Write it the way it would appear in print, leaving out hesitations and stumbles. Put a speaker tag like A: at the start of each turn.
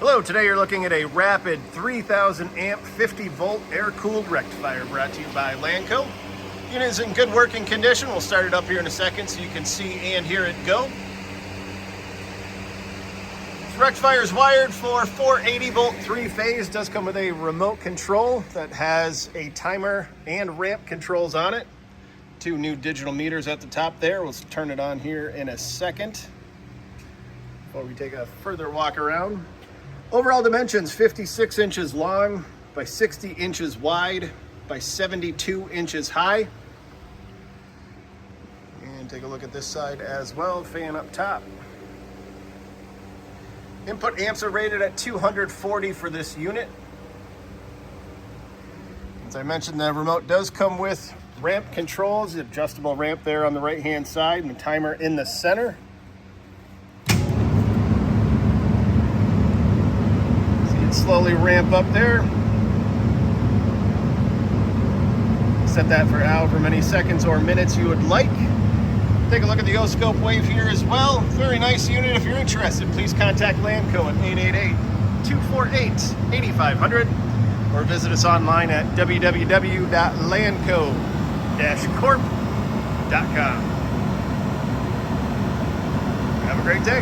A: Hello, today you're looking at a rapid 3000 amp 50 volt air-cooled rectifier brought to you by Lanco. Unit is in good working condition. We'll start it up here in a second so you can see and hear it go. This rectifier is wired for 480 volt 3-phase. Does come with a remote control that has a timer and ramp controls on it. 2 new digital meters at the top there. We'll turn it on here in a second before we take a further walk around. Overall dimensions, 56 inches long by 60 inches wide by 72 inches high. And take a look at this side as well, fan up top. Input amps are rated at 240 for this unit. As I mentioned, the remote does come with ramp controls, the adjustable ramp there on the right hand side and the timer in the center. Slowly ramp up there. Set that for however many seconds or minutes you would like. Take a look at the O-scope wave here as well. Very nice unit. If you're interested, please contact Lanco at 888-248-8500 or visit us online at www.lanco-corp.com. Have a great day.